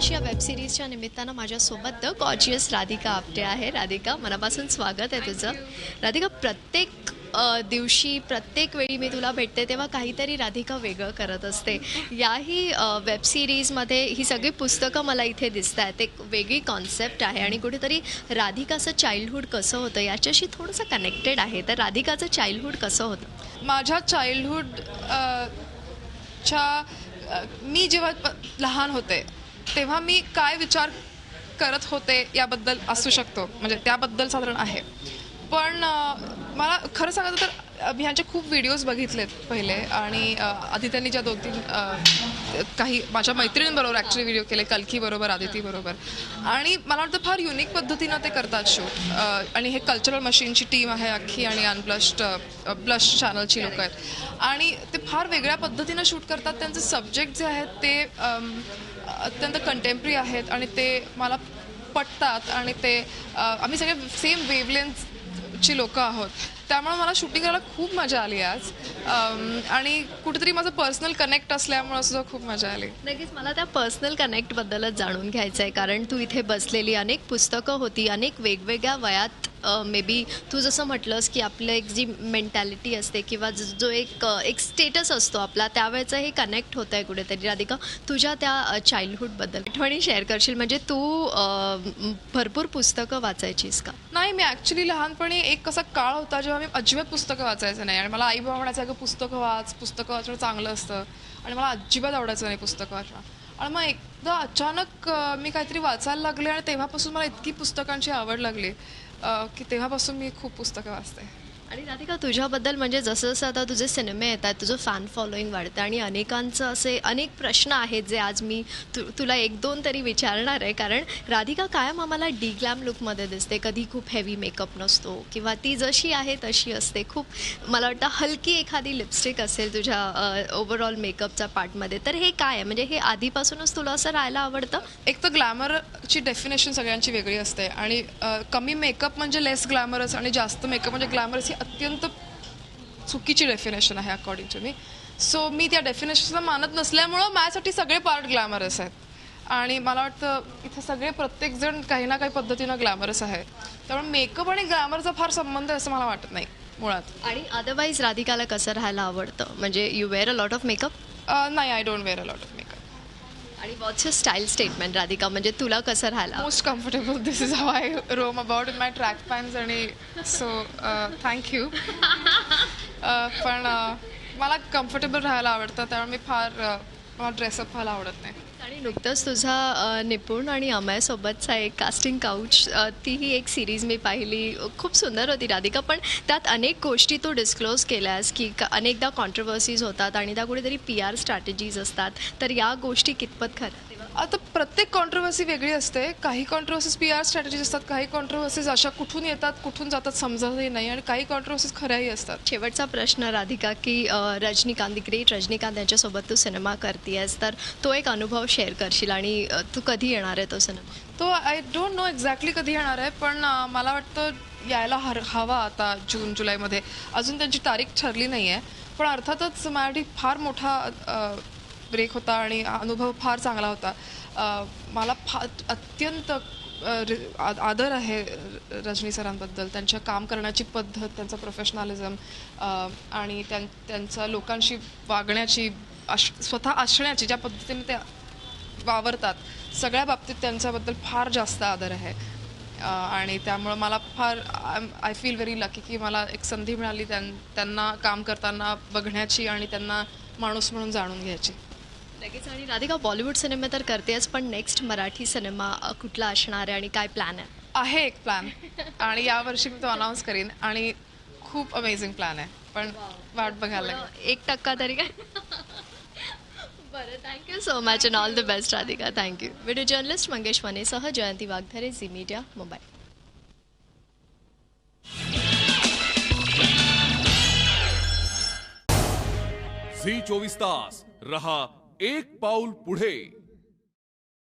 या वेब सिरीजच्या निमित्तानं माझ्यासोबत द गॉर्जियस राधिका आपटे आहे. राधिका, मनापासून स्वागत आहे तुझं. राधिका, प्रत्येक दिवशी प्रत्येक वेळी मी तुला भेटते तेव्हा काहीतरी राधिका वेगळं करत असते. याही वेब सिरीजमध्ये ही सगळी पुस्तकं मला इथे दिसत आहेत. एक वेगळी कॉन्सेप्ट आहे आणि कुठेतरी राधिकाचं चाइल्डहूड कसं होतं याच्याशी थोडंसं कनेक्टेड आहे. तर राधिकाचं चाइल्डहूड कसं होतं? माझ्या चाइल्डहूड मी जेव्हा लहान होते तेव्हा मी काय विचार करत होते याबद्दल असू शकतो, म्हणजे त्याबद्दल साधारण आहे. पण मला खरं सांगायचं तर मी ह्यांचे खूप व्हिडिओज बघितलेत पहिले, आणि आधी त्यांनी ज्या 2-3 काही माझ्या मैत्रिणींबरोबर ॲक्च्युली व्हिडिओ केले, कल्कीबरोबर, आदितीबरोबर, आणि मला वाटतं फार युनिक पद्धतीनं ते करतात शूट. आणि हे कल्चरल मशीनची टीम आहे अख्खी, आणि ब्लश चॅनलची लोकं आहेत, आणि ते फार वेगळ्या पद्धतीनं शूट करतात. त्यांचे सब्जेक्ट जे आहेत ते अत्यंत कंटेम्पररी आहेत आणि ते मला पटतात, आणि ते आम्ही सगळे सेम वेवलेंथची लोकं आहोत. त्यामुळे मला शूटिंग करायला खूप मजा आली आज, आणि कुठेतरी माझं पर्सनल कनेक्ट असल्यामुळे सुद्धा खूप मजा आली. नक्कीच मला त्या पर्सनल कनेक्टबद्दलच जाणून घ्यायचं आहे, कारण तू इथे बसलेली अनेक पुस्तकं होती, अनेक वेगवेगळ्या वयात मे बी तू जसं म्हटलंस की आपलं एक जी मेंटॅलिटी असते किंवा जो एक स्टेटस असतो आपला, त्यावेळेचं हे कनेक्ट होतं आहे कुठेतरी. राधिका, तुझ्या त्या चाइल्डहूडबद्दल आठवणी शेअर करशील? म्हणजे तू भरपूर पुस्तकं वाचायचीस का? नाही, मी ॲक्च्युली लहानपणी एक असा काळ होता जेव्हा मी अजिबात पुस्तकं वाचायचं नाही, आणि मला आई बाबा म्हणायचं की पुस्तकं वाचणं चांगलं असतं, आणि मला अजिबात आवडायचं नाही पुस्तकं वाचणं. आणि मग एकदा अचानक मी काहीतरी वाचायला लागले, आणि तेव्हापासून मला इतकी पुस्तकांची आवड लागली की तेव्हापासून मी खूप पुस्तकं वाचते. आणि राधिका, तुझ्याबद्दल म्हणजे जसं जसं आता तुझे सिनेमे येतात, तुझं फॅन फॉलोईंग वाढतं, आणि अनेकांचं असे अनेक प्रश्न आहेत जे आज मी तुला 1-2 तरी विचारणार आहे. कारण राधिका कायम आम्हाला डी ग्लॅम लुकमध्ये दिसते. कधी खूप हेवी मेकअप नसतो, किंवा ती जशी आहे तशी असते. खूप मला वाटतं हलकी एखादी लिपस्टिक असेल तुझ्या ओव्हरऑल मेकअपच्या पार्टमध्ये. तर हे काय आहे? म्हणजे हे आधीपासूनच तुला असं राहायला आवडतं? एक तर ग्लॅमरची डेफिनेशन सगळ्यांची वेगळी असते, आणि कमी मेकअप म्हणजे लेस ग्लॅमरस, आणि जास्त मेकअप म्हणजे ग्लॅमरस ही अत्यंत चुकीची डेफिनेशन आहे अकॉर्डिंग टू मी. सो मी त्या डेफिनेशनला मानत नसल्यामुळं माझ्यासाठी सगळे पार्ट ग्लॅमरस आहेत, आणि मला वाटतं इथे सगळे प्रत्येकजण काही ना काही पद्धतीनं ग्लॅमरस आहे. त्यामुळे मेकअप आणि ग्लॅमरचा फार संबंध आहे असं मला वाटत नाही मुळात. आणि अदरवाईज राधिकाला कसं राहायला आवडतं? म्हणजे you wear a lot of makeup? नाही, I don't wear a lot of makeup. आणि what's your style statement Radhika? म्हणजे तुला कसं राहायला? Most comfortable. This is how I roam about in my track pants, आणि सो थँक्यू. पण मला comfortable राहायला आवडतं, त्यामुळे मला ड्रेसअप व्हायला आवडत नाही. आणि नुकतंच तुझा निपुण आणि अमयसोबतचा एक कास्टिंग काउच, तीही एक सिरीज मी पाहिली, खूप सुंदर होती राधिका. पण त्यात अनेक गोष्टी तू डिस्क्लोज केल्यास की अनेकदा कॉन्ट्रोवर्सीज होतात, आणि त्या कुठेतरी PR स्ट्रॅटेजीज असतात. तर या गोष्टी कितपत खरं? आता प्रत्येक कॉन्ट्रोवर्सी वेगळी असते. काही कॉन्ट्रोवर्सीज PR स्ट्रॅटेजीज असतात, काही कॉन्ट्रोवर्सीज अशा कुठून येतात कुठून जातात समजतही नाही, आणि काही कॉन्ट्रोवर्सीज खऱ्याही असतात. शेवटचा प्रश्न राधिका, की रजनीकांत, दी ग्रेट रजनीकांत यांच्यासोबत तू सिनेमा करतेयस, तर तो एक अनुभव शेअर करशील? आणि तू कधी येणार आहे तो सिनेमा? तो आय डोंट नो एक्झॅक्टली कधी येणार आहे, पण मला वाटतं यायला हवा आता जून-जुलैमध्ये. अजून त्यांची तारीख ठरली नाही आहे, पण अर्थातच माझ्यासाठी फार मोठा ब्रेक होता, आणि अनुभव फार चांगला होता. मला अत्यंत आदर आहे रजनी सरांबद्दल, त्यांच्या काम करण्याची पद्धत, त्यांचं प्रोफेशनॅलिझम, आणि त्यांचं लोकांशी वागण्याची, स्वतः असण्याची ज्या पद्धतीने ते वावरतात, सगळ्या बाबतीत त्यांच्याबद्दल फार जास्त आदर आहे. आणि त्यामुळं मला फार आय फील व्हेरी लकी की मला एक संधी मिळाली त्यांना काम करताना बघण्याची, आणि त्यांना माणूस म्हणून जाणून घ्यायची. लगेच. आणि राधिका, बॉलिवूड सिनेमे तर करतेस, पण नेक्स्ट मराठी सिनेमा कुठला असणार आहे आणि काय प्लॅन आहे? आहे एक प्लॅन, आणि यावर्षी मी तो अनाऊन्स करीन, आणि खूप अमेझिंग प्लॅन आहे, पण वाट बघायला लागेल. 1% तरी काय? बरं, thank you so much, and all the best Radhika. Thank you. Video journalist Mangesh वनेसह जयंती वाघधरे, झी मीडिया, मुंबई. झी 24 तास रहा एक पाऊल पुढे.